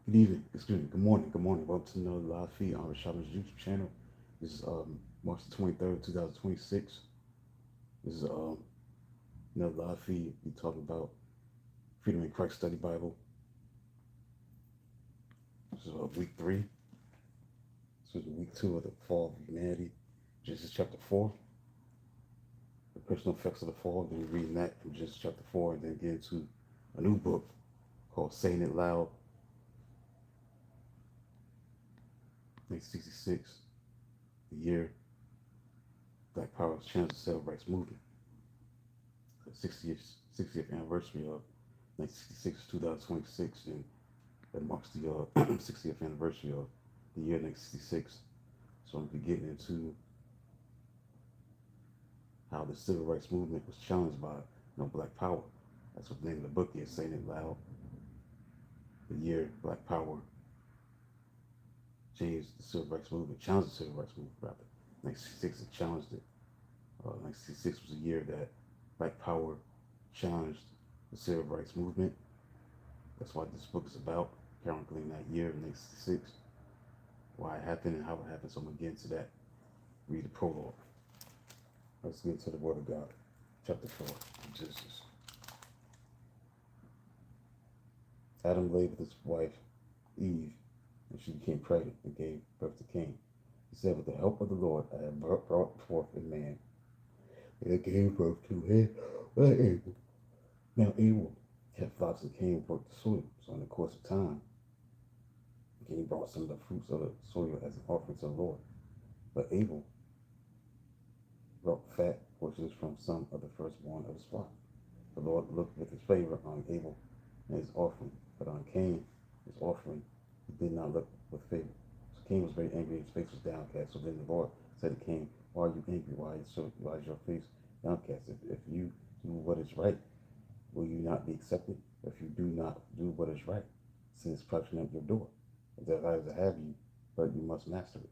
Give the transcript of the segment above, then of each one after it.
Good evening, excuse me, good morning. Welcome to another live feed on Rashad's YouTube channel. This is March the 23rd, 2026. This is another live feed. We talking about Freedom in Christ Study Bible. This is week 3. This is week 2 of the Fall of Humanity. Genesis chapter 4. The personal effects of the fall. Then we're reading that from Genesis chapter 4 and then get into a new book called Saying It Loud, 1966, the year Black Power challenged the civil rights movement. The 60th anniversary of 1966, 2026, and that marks the 60th anniversary of the year 1966. So I'm going to be getting into how the civil rights movement was challenged by Black Power. That's what the name of the book is, Saying It Loud, the year Black Power changed the civil rights movement, challenged the civil rights movement, rather. 1966, it challenged it. 1966 was a year that Black Power challenged the civil rights movement. That's what this book is about, chronicling that year, 1966, why it happened and how it happened. So I'm going to get into that. Read the prologue. Let's get into the Word of God, chapter 4 of Genesis. Adam lay with his wife, Eve, and she became pregnant and gave birth to Cain. He said, with the help of the Lord, I have brought forth a man. And I gave birth to him by Abel. Now Abel kept flocks and Cain worked the soil. So in the course of time, Cain brought some of the fruits of the soil as an offering to the Lord. But Abel brought fat portions from some of the firstborn of his flock. The Lord looked with his favor on Abel and his offering, but on Cain, his offering, he did not look with favor. So Cain was very angry, his face was downcast. So then the Lord said to Cain, why are you angry? Why is your face downcast? If you do what is right, will you not be accepted? If you do not do what is right, sin is crouching at your door. It desires to have you, but you must master it.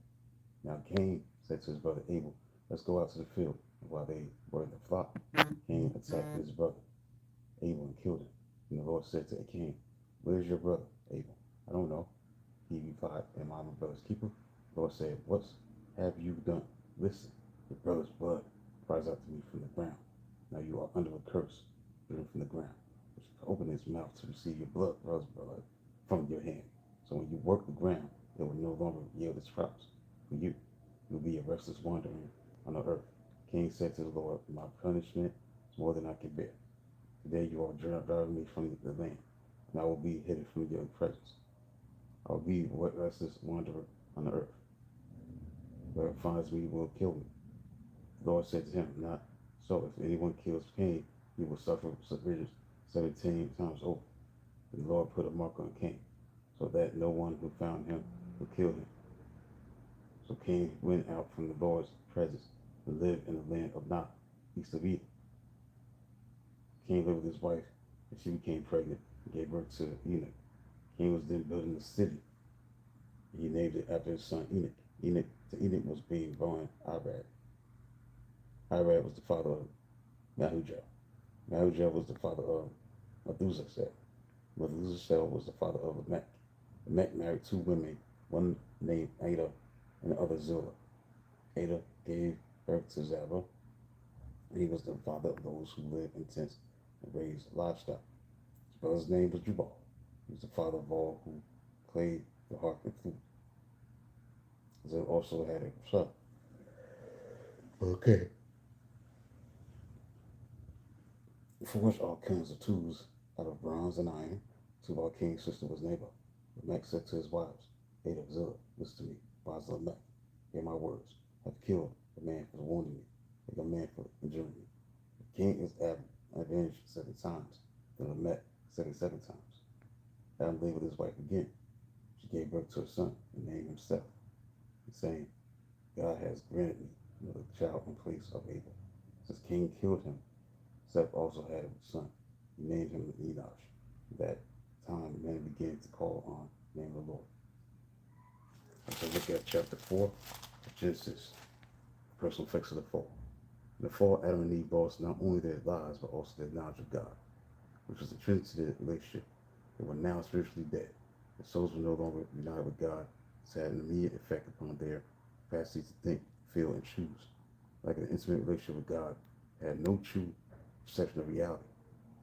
Now Cain said to his brother Abel, let's go out to the field. And while they were in the flock, Cain attacked his brother Abel and killed him. And the Lord said to Cain, where's your brother Abel? I don't know. He replied, am I my brother's keeper? The Lord said, what have you done? Listen, your brother's blood cries out to me from the ground. Now you are under a curse, driven from the ground, which open his mouth to receive your brother's blood from your hand. So when you work the ground, it will no longer yield its crops for you. You will be a restless wandering on the earth. Cain said to the Lord, my punishment is more than I can bear. Today you are driving me from the land, and I will be hidden from your presence. I will be a restless wanderer on the earth. Whoever finds me will kill me. The Lord said to him, not so. If anyone kills Cain, he will suffer vengeance 17 times over. And the Lord put a mark on Cain, so that no one who found him would kill him. So Cain went out from the Lord's presence and lived in the land of Nod, east of Eden. Cain lived with his wife, and she became pregnant and gave birth to Enoch. Cain was then building a city. He named it after his son Enoch. To Enoch was being born Irad. Irad was the father of Mahujah. Mahujah was the father of Methuselah. Methuselah was the father of Lamech. Lamech married 2 women, one named Ada and the other Zillah. Ada gave birth to Zabah, and he was the father of those who lived in tents and raised livestock. His brother's name was Jubal. He was the father of all who played the harp and flute. Zillah also had a son. Okay. Forged all kinds of tools out of bronze and iron. Tubal Cain's sister was Naboth. Lamech said to his wives, Ada, Zillah, listen to me. Wives of Lamech, hear my words. I've killed the man for wounding me, like a man for injuring me. The king is avenged 7 times, then Lamech 77 times. Adam lay with his wife again. She gave birth to a son and named him Seth, saying, God has granted me another child in place of Abel. Since Cain killed him, Seth also had a son. He named him Enosh. At that time, men began to call on the name of the Lord. Let's look at chapter 4 of Genesis, personal effects of the fall. In the fall, Adam and Eve lost not only their lives, but also their knowledge of God, which was intrinsic to their relationship. They were now spiritually dead. The souls were no longer united with God. This had an immediate effect upon their capacity to think, feel, and choose. Like an intimate relationship with God, had no true perception of reality.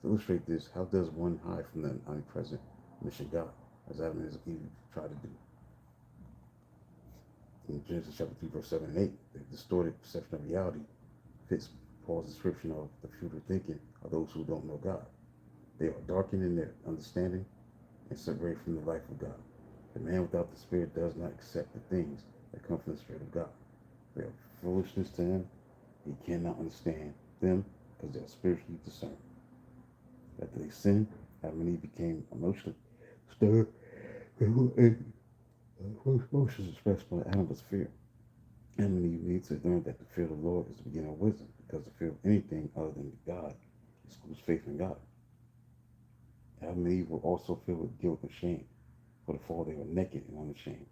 To illustrate this, how does one hide from the omnipresent omniscient God, as Adam and Eve tried to do? In Genesis chapter 3, verse 7 and 8, the distorted perception of reality fits Paul's description of the futile thinking of those who don't know God. They are darkened in their understanding and separated from the life of God. The man without the Spirit does not accept the things that come from the Spirit of God. They are foolishness to him. He cannot understand them because they are spiritually discerned. After they sinned, Adam and Eve became emotionally stirred. Emotions expressed by Adam was fear. Adam and Eve need to learn that the fear of the Lord is the beginning of wisdom, because the fear of anything other than God excludes faith in God. Adam and Eve were also filled with guilt and shame. For the fall, they were naked and unashamed.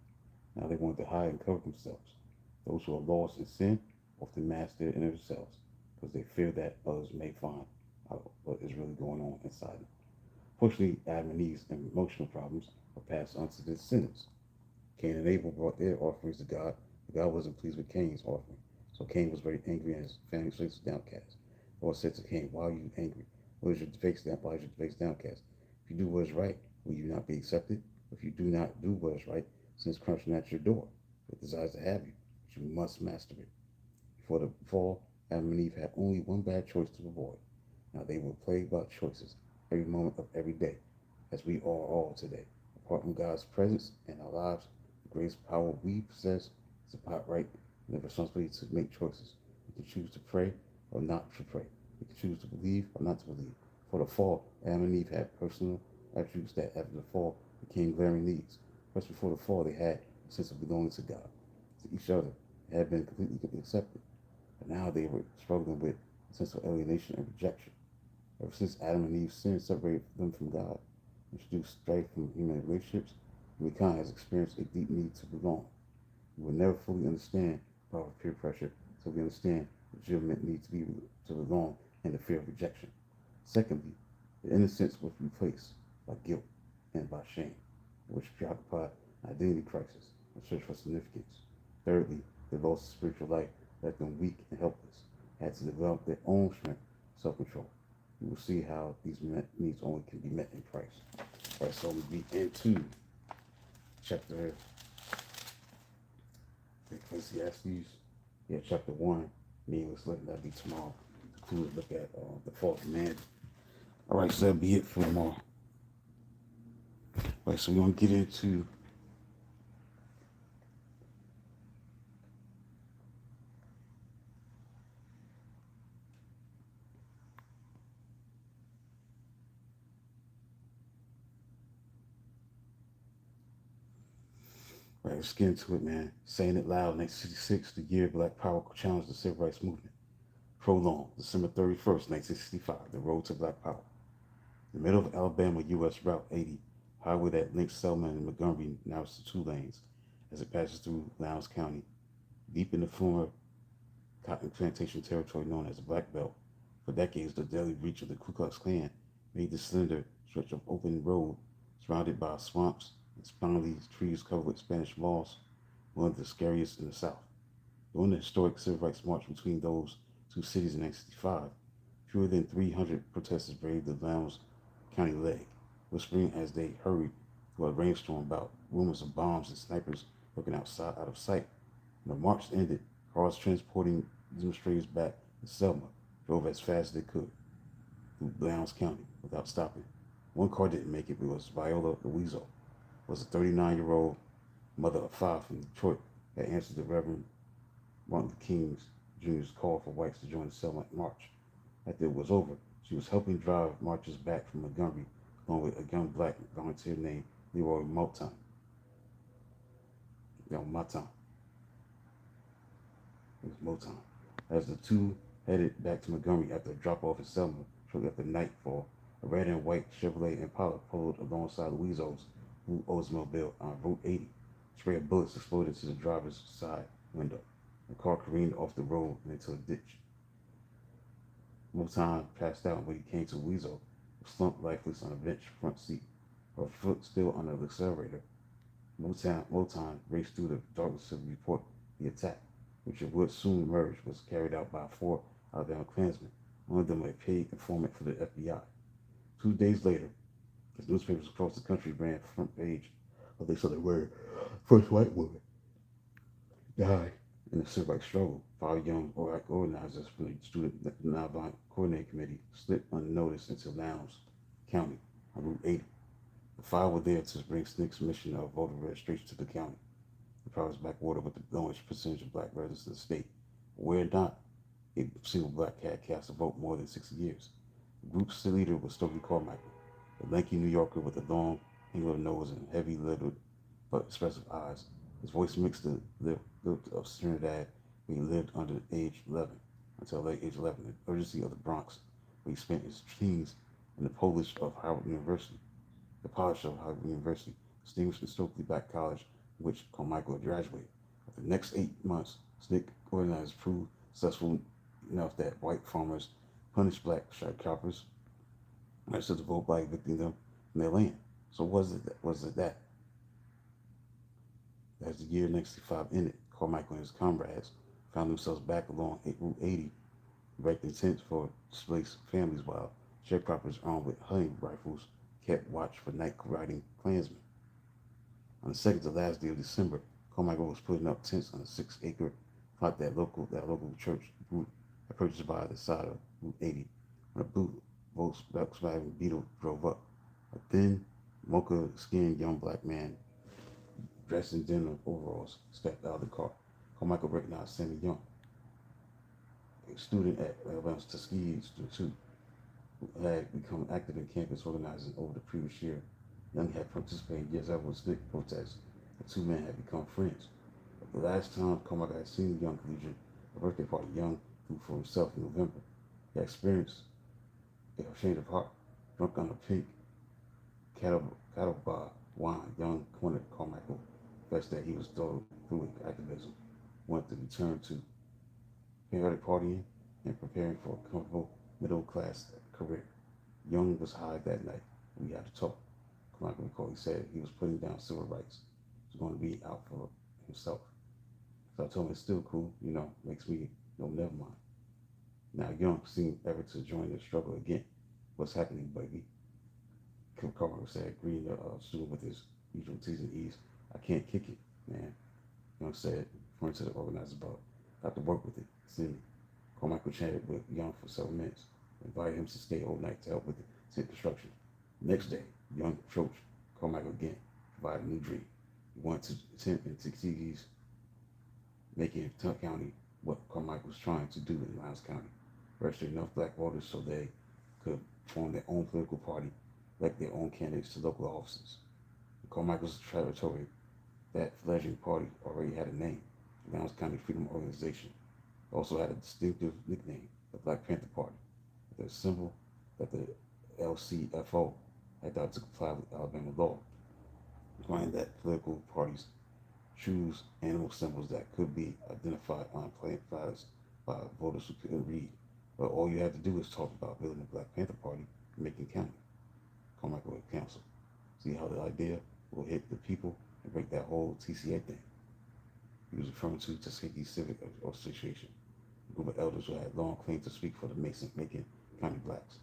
Now they wanted to hide and cover themselves. Those who are lost in sin often mask their inner selves because they fear that others may find out what is really going on inside them. Fortunately, Adam and Eve's emotional problems were passed on to their descendants. Cain and Abel brought their offerings to God, but God wasn't pleased with Cain's offering. So Cain was very angry and his family was downcast. The Lord said to Cain, "Why are you angry? Why is your face downcast? If you do what is right, will you not be accepted? If you do not do what is right, sin is crouching at your door. It desires to have you, but you must master it." Before the fall, Adam and Eve had only one bad choice to avoid. Now they were plagued by choices every moment of every day, as we are all today. Apart from God's presence in our lives, the greatest power we possess is the right and the responsibility to make choices. We can choose to pray or not to pray. We can choose to believe or not to believe. For the fall, Adam and Eve had personal attributes that after the fall became glaring needs. First, before the fall, they had a sense of belonging to God, to each other. They had been completely accepted. But now they were struggling with a sense of alienation and rejection. Ever since Adam and Eve's sin separated them from God, introduced strife from human relationships, mankind has experienced a deep need to belong. We will never fully understand the power of peer pressure until we understand the legitimate need to belong and the fear of rejection. Secondly, the innocence was replaced by guilt and by shame, which preoccupied an identity crisis and search for significance. Thirdly, they lost spiritual life, left them weak and helpless, had to develop their own strength, self-control. We will see how these needs only can be met in Christ. All right, so we be into chapter Ecclesiastes, chapter 1. Meaningless letting that be tomorrow. To look at the false man. All right, so that'll be it for tomorrow. All right, so we're going to get into Right, let's get into it, man. Saying It Loud, 1966, the year Black Power challenged the Civil Rights Movement. Prologue, December 31st, 1965, the road to Black Power. The middle of Alabama U.S. Route 80, highway that links Selma and Montgomery, now is to 2 lanes, as it passes through Lowndes County, deep in the former cotton plantation territory known as the Black Belt. For decades, the deadly reach of the Ku Klux Klan made this slender stretch of open road, surrounded by swamps and spindly trees covered with Spanish moss, one of the scariest in the South. During the historic Civil Rights March between those 2 cities in 1965, fewer than 300 protesters braved the Lowndes County leg, whispering as they hurried through a rainstorm about rumors of bombs and snipers lurking out of sight. When the march ended, cars transporting demonstrators back to Selma drove as fast as they could through Lowndes County without stopping. One car didn't make it. It was Viola the Weasel, was a 39-year-old mother of 5 from Detroit that answered the Reverend Martin Luther King Jr.'s call for whites to join the Selma March. After it was over, she was helping drive marchers back from Montgomery along with a young black volunteer named Leroy Moton. Moton. It was Moton. As the two headed back to Montgomery after a drop-off in Selma shortly after nightfall, a red and white Chevrolet Impala pulled alongside Louiso's Blue Oldsmobile on Route 80. A spray of bullets exploded into the driver's side window. The car careened off the road and into a ditch. Moton passed out when he came to Louiso, who slumped lifeless on a bench front seat. her foot still under the accelerator. Motown raced through the darkness to report the attack, which it would soon emerge was carried out by 4 Alabama Klansmen, one of them a paid informant for the FBI. 2 days later, as newspapers across the country ran front page of they saw the word first white woman died in the civil rights struggle. 5 young black organizers from the Student Nonviolent Coordinating Committee slipped unnoticed into Lowndes County on Route 80. The 5 were there to bring SNCC's mission of voter registration to the county. The province backwater with the lowest percentage of black residents in the state. Where not, a single black had cast a vote more than 60 years. The group's leader was Stokely Carmichael, a lanky New Yorker with a long, angular nose and heavy-lidded but expressive eyes. His voice mixed the lilt of Trinidad where he lived under age 11 until late age 11, the urgency of the Bronx where he spent his teens, and the polish of Howard University, distinguished the Stokely Black College from which Carmichael had graduated. For the next 8 months, SNCC organizers proved successful enough that white farmers punished black sharecroppers, registered to vote by evicting them from their land. So was it that? As the year 1965 ended, Carmichael and his comrades found themselves back along Route 80, erecting tents for displaced families while sharecroppers armed with hunting rifles kept watch for night-riding Klansmen. On the second to last day of December, Carmichael was putting up tents on a 6-acre plot that local church group had purchased by the side of Route 80 when a blue Volkswagen Beetle drove up. A thin, mocha-skinned young black man dressed in denim overalls stepped out of the car. Carmichael recognized Sammy Young, a student at Alabama's Tuskegee Institute, who had become active in campus organizing over the previous year. Young had participated in years after SNCC protests. The 2 men had become friends. But the last time Carmichael had seen Young collegian, a birthday party Young threw for himself in November, he had experienced a change of heart. Drunk on a pink cattle wine, Young cornered Carmichael, confessed that he was through with activism, wanted to return to periodic partying and preparing for a comfortable middle-class career. Young was high that night, and we had to talk. Carmichael recalled he said he was putting down civil rights. He was going to be out for himself. So I told him it's still cool, makes me, never mind. Now Young seemed ever to join the struggle again. What's happening, baby? Carmichael said, greeting the student with his usual T's and E's. I can't kick it, man. Young said, referring to the organizer about, I have to work with it. See me. Carmichael chatted with Young for several minutes, invited him to stay all night to help with the tent construction. Next day, Young approached Carmichael again, provided a new dream. He wanted to tent in Tuskegee's, making Tuck County what Carmichael was trying to do in Lowndes County, register enough black voters so they could form their own political party, elect their own candidates to local offices. In Carmichael's territory, that fledgling party already had a name, the Lowndes County Freedom Organization. It also had a distinctive nickname, the Black Panther Party, with a symbol that the LCFO had adopted to comply with Alabama law, requiring that political parties choose animal symbols that could be identified on plant flyers by voters who couldn't read. But all you have to do is talk about building the Black Panther Party in Macon County. Carmichael would counsel. See how the idea will hit the people and break that whole TCA thing. He was referring to Tuskegee Civic Association, a group of elders who had long claimed to speak for the Macon County blacks.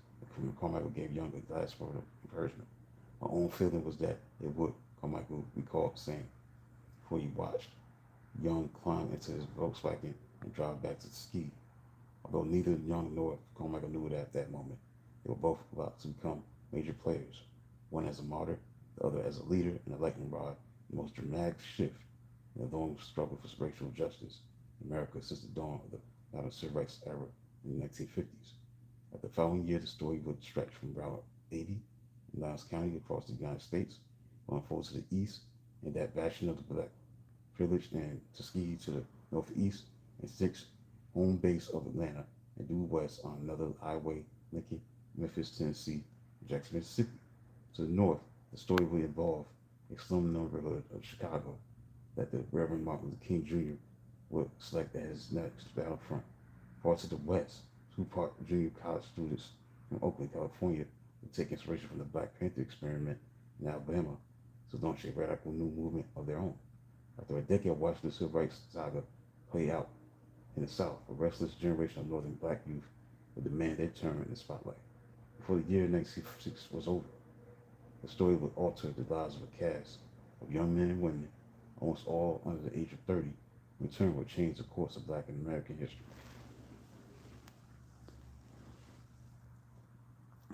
Carmichael gave Young a last word of encouragement. My own feeling was that it would, Carmichael recalled saying, before he watched. Young climbed into his Volkswagen and drove back to Tuskegee. Although neither Young nor Carmichael knew it at that moment, they were both about to become major players, one as a martyr, the other as a leader and a lightning rod, the most dramatic shift in the long struggle for racial justice in America since the dawn of the modern civil rights era in the 1950s. At the following year, the story would stretch from Route 80 in Lowndes County across the United States, going forward to the east, and that bastion of the black privilege and Tuskegee to the northeast, and SNCC's home base of Atlanta, and due west on another highway linking Memphis, Tennessee, and Jackson, Mississippi. To the north, the story would involve a slum neighborhood of Chicago that the Reverend Martin Luther King Jr. would select as his next battlefront. Far to the west, 2 junior college students from Oakland, California would take inspiration from the Black Panther experiment in Alabama to launch a radical new movement of their own. After a decade of watching the civil rights saga play out in the South, a restless generation of northern black youth would demand their turn in the spotlight. Before the year 1966 was over, the story would alter the lives of a cast of young men and women, almost all under the age of 30. In turn, would change the course of black and American history.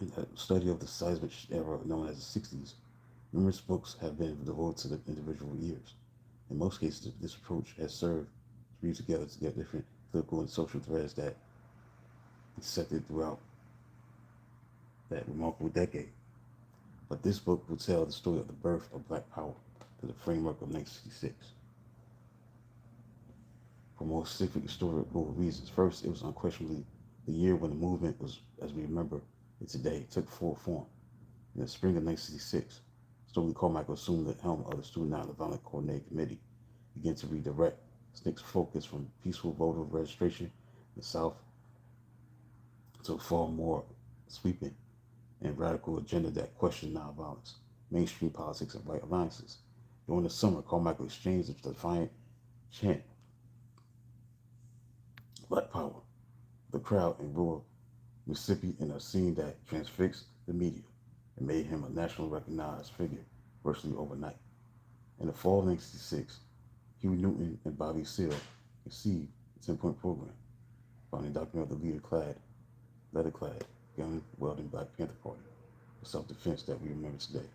In the study of the seismic era known as the 60s, numerous books have been devoted to the individual years. In most cases, this approach has served to weave together to get different political and social threads that intersected throughout that remarkable decade. But this book will tell the story of the birth of Black Power through the framework of 1966 for more specific historical reasons. First, it was unquestionably the year when the movement was, as we remember it today, took full form. In the spring of 1966, Stokely Carmichael assumed the helm of the Student Nonviolent Coordinating Committee, began to redirect SNCC's focus from peaceful voter registration in the South to a far more sweeping and radical agenda that questioned nonviolence, mainstream politics, and white alliances. During the summer, Carmichael exchanged a defiant chant, Black Power, the crowd in rural Mississippi in a scene that transfixed the media and made him a nationally recognized figure virtually overnight. In the fall of 1966, Huey Newton and Bobby Seale conceived the 10-point program, founding document of the leather-clad, gun-wielding Black Panther Party for self-defense that we remember today.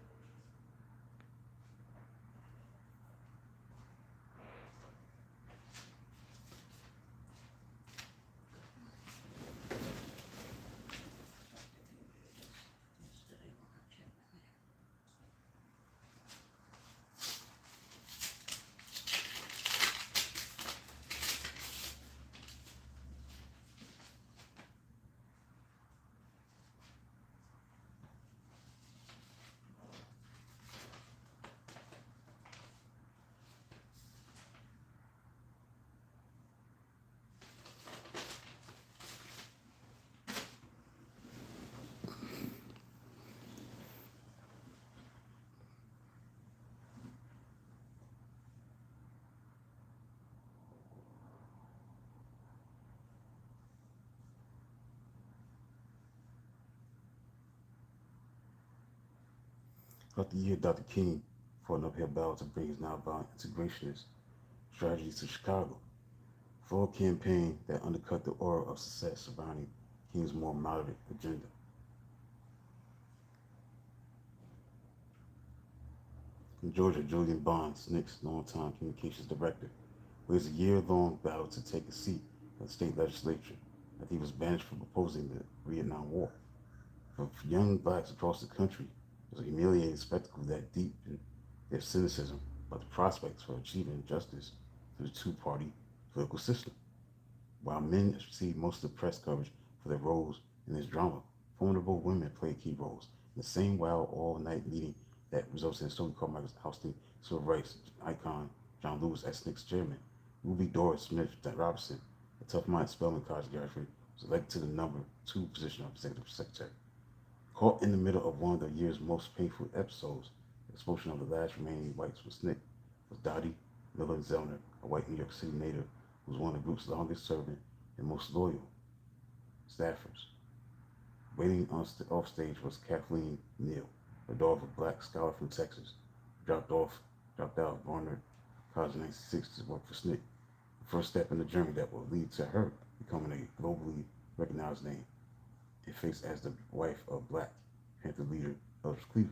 Throughout the year, Dr. King fought an uphill battle to bring his nonviolent integrationist strategies to Chicago, for a campaign that undercut the aura of success surrounding King's more moderate agenda. In Georgia, Julian Bond, SNCC's longtime communications director, waged a year-long battle to take a seat in the state legislature after he was banished for opposing the Vietnam War. For young blacks across the country, it was a humiliating spectacle that deepened their cynicism about the prospects for achieving justice through the two-party political system. While men received most of the press coverage for their roles in this drama, formidable women played key roles in the same wild all-night meeting that resulted in Stokely Carmichael's ousting civil rights icon John Lewis as SNCC's chairman. Ruby Doris Smith Robertson, a tough-minded Spelman College graduate, was elected to the number 2 position of executive secretary. Caught in the middle of one of the year's most painful episodes, the expulsion of the last remaining whites from SNCC, was Dottie Miller Zellner, a white New York City native who was one of the group's longest-serving and most loyal staffers. Waiting off stage was Kathleen Neal, the daughter of a black scholar from Texas, who dropped out of Barnard College in 1960 to work for SNCC, the first step in the journey that will lead to her becoming a globally recognized name and faced as the wife of Black Panther leader Elvis Cleaver.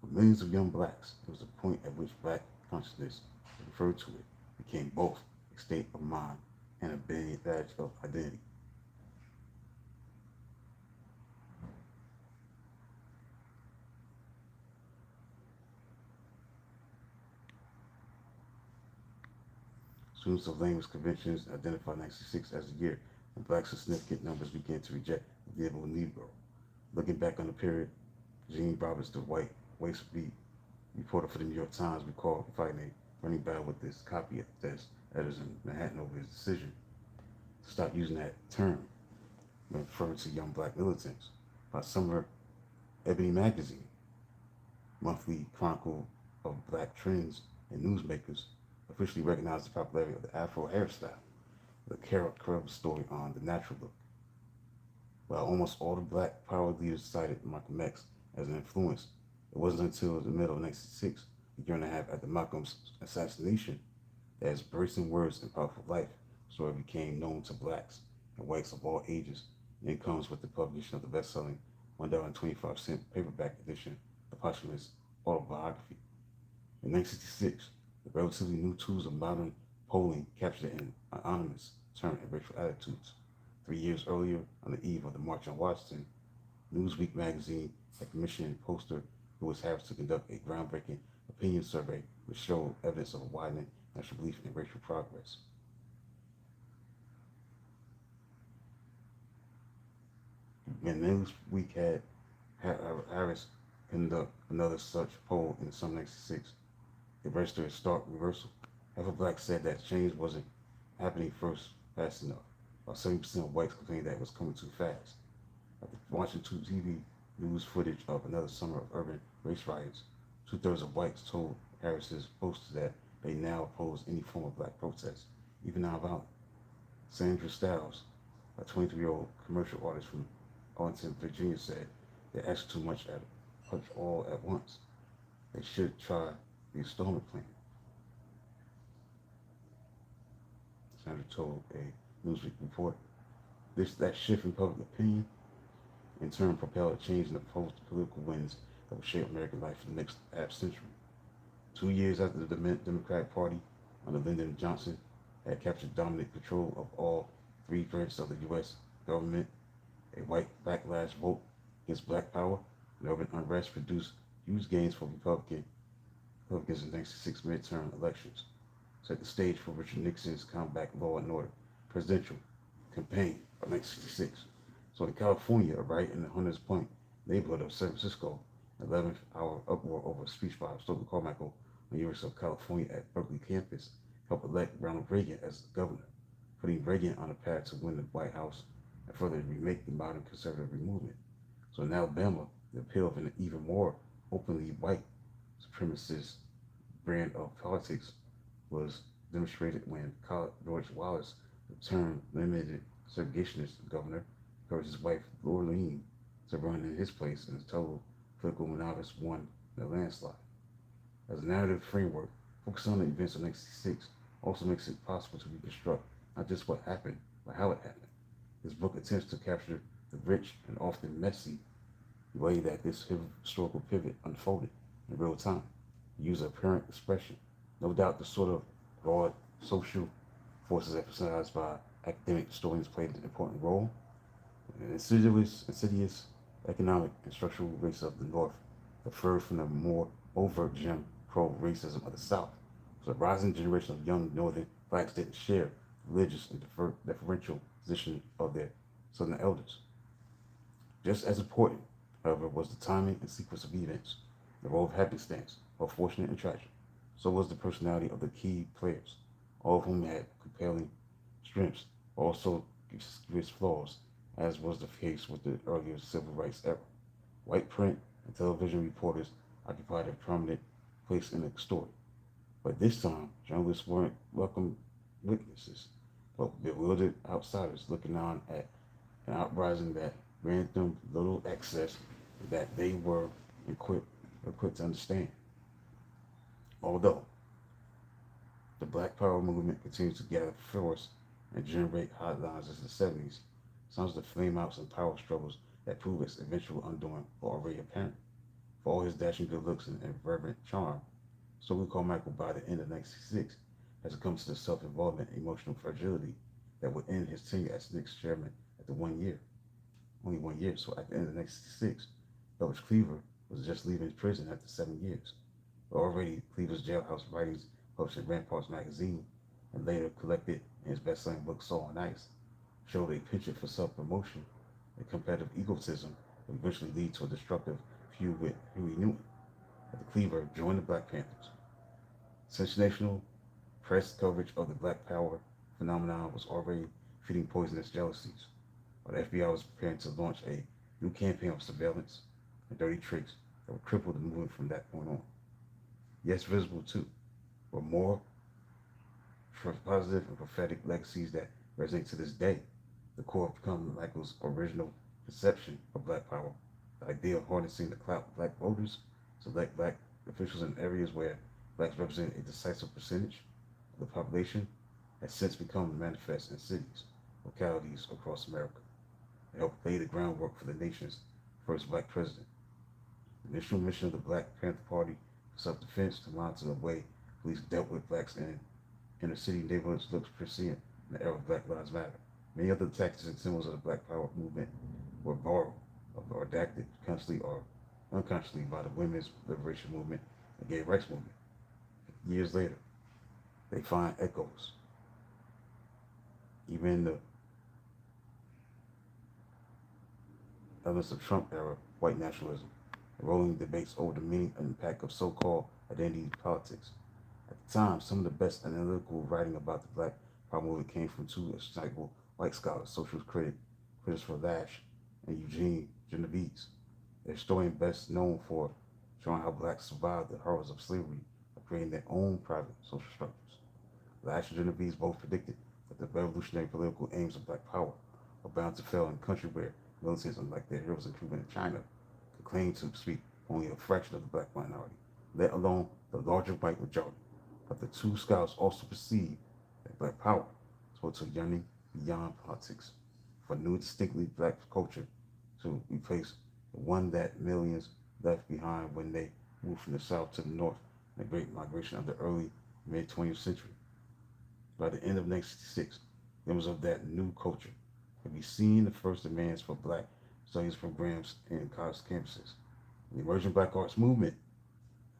For millions of young blacks, it was the point at which black consciousness, as referred to it, became both a state of mind and a badge of identity. Students of language conventions identified 1966 as the year when blacks in significant numbers began to reject the label Negro. Looking back on the period, Gene Roberts, the white waist beat reporter for the New York Times, recalled fighting a running battle with his copy desk editors in Manhattan over his decision to stop using that term when referring to young black militants. By summer, Ebony magazine monthly chronicle of black trends and newsmakers, officially recognized the popularity of the Afro hairstyle, the Carrot Curl story on the natural look. While almost all the black power leaders cited Malcolm X as an influence, it wasn't until the middle of 1966, a year and a half after Malcolm's assassination, that his bracing words and powerful life story became known to blacks and whites of all ages, and it comes with the publication of the best-selling $1.25 paperback edition of posthumous autobiography. In 1966, the relatively new tools of modern polling captured an anonymous turn in racial attitudes. 3 years earlier, on the eve of the March on Washington, Newsweek magazine had commissioned pollster Lewis Harris to conduct a groundbreaking opinion survey which showed evidence of a widening national belief in racial progress. When Newsweek had Harris conduct another such poll in the summer of 1966, it registered a stark reversal. Half of blacks said that change wasn't happening fast enough, while 70% of whites complained that it was coming too fast. After watching TV news footage of another summer of urban race riots, two-thirds of whites told Harris's posters that they now oppose any form of black protest, even nonviolent. Sandra Stiles, a 23-year-old commercial artist from Arlington, Virginia, said they asked too much all at once. They should try the installment plan. Sandra told a Newsweek report. That shift in public opinion in turn propelled a change in the political winds that would shape American life for the next half century. 2 years after the Democratic Party under Lyndon Johnson had captured dominant control of all three branches of the U.S. government, a white backlash vote against black power and urban unrest produced huge gains for Republicans in 1966 midterm elections, set the stage for Richard Nixon's comeback law and order presidential campaign of 1966. So in California, right in the Hunters Point neighborhood of San Francisco, an 11th-hour uproar over a speech by Stokely Carmichael on the University of California at Berkeley campus helped elect Ronald Reagan as governor, putting Reagan on a path to win the White House and further remake the modern conservative movement. So in Alabama, the appeal of an even more openly white supremacist brand of politics was demonstrated when George Wallace, the term limited segregationist governor, encouraged his wife, Lorraine, to run in his place, and the total political monogamous won in a landslide. As a narrative framework, focusing on the events of 1966 also makes it possible to reconstruct not just what happened, but how it happened. This book attempts to capture the rich and often messy way that this historical pivot unfolded in real time. To use apparent expression, no doubt the sort of broad social forces emphasized by academic historians played an important role. An insidious economic and structural racism of the North differed from the more overt Jim Crow racism of the South. So a rising generation of young Northern blacks didn't share the religious and deferential position of their Southern elders. Just as important, however, was the timing and sequence of events, the role of happenstance, both fortunate and tragic. So was the personality of the key players, all of whom had compelling strengths, but also conspicuous flaws, as was the case with the earlier civil rights era. White print and television reporters occupied a prominent place in the story. But this time, journalists weren't welcome witnesses, but bewildered outsiders looking on at an uprising that granted them little access that they were equipped to understand. Although the Black Power movement continues to gather force and generate headlines as the 70s, signs of the flameouts and power struggles that prove its eventual undoing are already apparent. For all his dashing good looks and vibrant charm, Stokely Carmichael by the end of 1966 has succumbed to the self-involvement and emotional fragility that would end his tenure as Knicks chairman after 1 year. Only 1 year, so at the end of 1966, Elvis Cleaver was just leaving prison after 7 years. But already, Cleaver's jailhouse writings published in Ramparts magazine and later collected in his best-selling book Soul on Ice showed a penchant for self-promotion and competitive egotism would eventually lead to a destructive feud with Huey Newton after Cleaver joined the Black Panthers. Sensational press coverage of the Black Power phenomenon was already feeding poisonous jealousies, while the FBI was preparing to launch a new campaign of surveillance and dirty tricks that would cripple the movement from that point on. Yes, visible too, but more for positive and prophetic legacies that resonate to this day. The core of becoming Michael's original conception of Black Power, the idea of harnessing the clout of Black voters to elect Black officials in areas where Blacks represent a decisive percentage of the population, has since become manifest in cities, localities across America. It helped lay the groundwork for the nation's first Black president. The initial mission of the Black Panther Party for self-defense to monitor the way police dealt with Blacks in inner city neighborhoods looks prescient in the era of Black Lives Matter. Many other tactics and symbols of the Black Power movement were borrowed or adapted consciously or unconsciously by the women's liberation movement and gay rights movement. Years later, they find echoes, even in the elements of Trump era white nationalism, and rolling debates over the meaning and impact of so-called identity politics. At the time, some of the best analytical writing about the Black Power movement came from two insightful white scholars, social critic Christopher Lasch and Eugene Genovese, a historian best known for showing how Blacks survived the horrors of slavery by creating their own private social structures. Lasch and Genovese both predicted that the revolutionary political aims of Black Power were bound to fail in a country where militants, unlike their heroes in Cuba and China, could claim to speak only a fraction of the Black minority, let alone the larger white majority. But the two scholars also perceived that Black Power spoke to a yearning beyond politics, for a new distinctly Black culture to replace the one that millions left behind when they moved from the South to the North in the Great Migration of the early mid-20th century. By the end of 1966, members of that new culture could be seen the first demands for Black studies programs in college campuses. The emerging Black arts movement,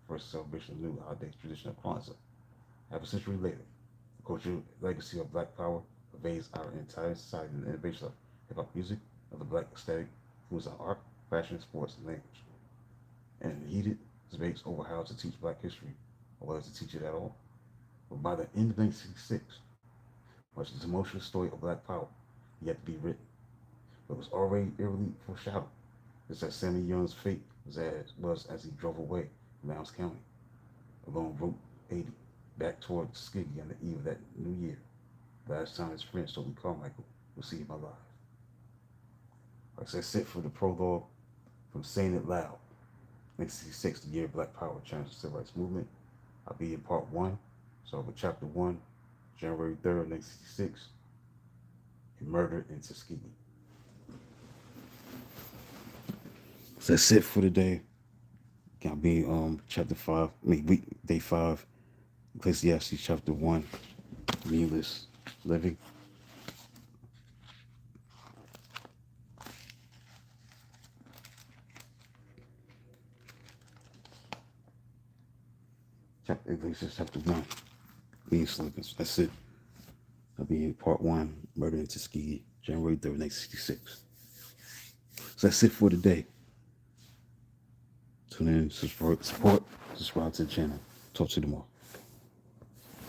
first celebration of the new holiday tradition of Kwanzaa. Half a century later, the cultural legacy of Black Power pervades our entire society and the innovation of hip-hop music, of the Black aesthetic, influence on art, fashion, sports, and language, and heated debates over how to teach Black history, or whether to teach it at all. But by the end of 1966, much of the tumultuous story of Black Power yet to be written, but was already eerily foreshadowed, just as Sammy Young's fate was as he drove away from Lowndes County, along Route 80, back toward Tuskegee on the eve of that new year, last time his friend Toby Carmichael would see him alive. That's it for the prologue from Saying It Loud, 1966, the year Black Power challenged the Civil Rights Movement. I'll be in part 1, so with chapter 1, January 3rd, 1966, a murder in Tuskegee. So that's it for today. I'll be chapter 5, day 5, Ecclesiastes chapter 1, meaningless living. Ecclesiastes chapter 1, meaningless living. So that's it. I'll be in part 1, murder in Tuskegee, January 3rd, 1966. So that's it for today. Tune in, support, subscribe to the channel. Talk to you tomorrow.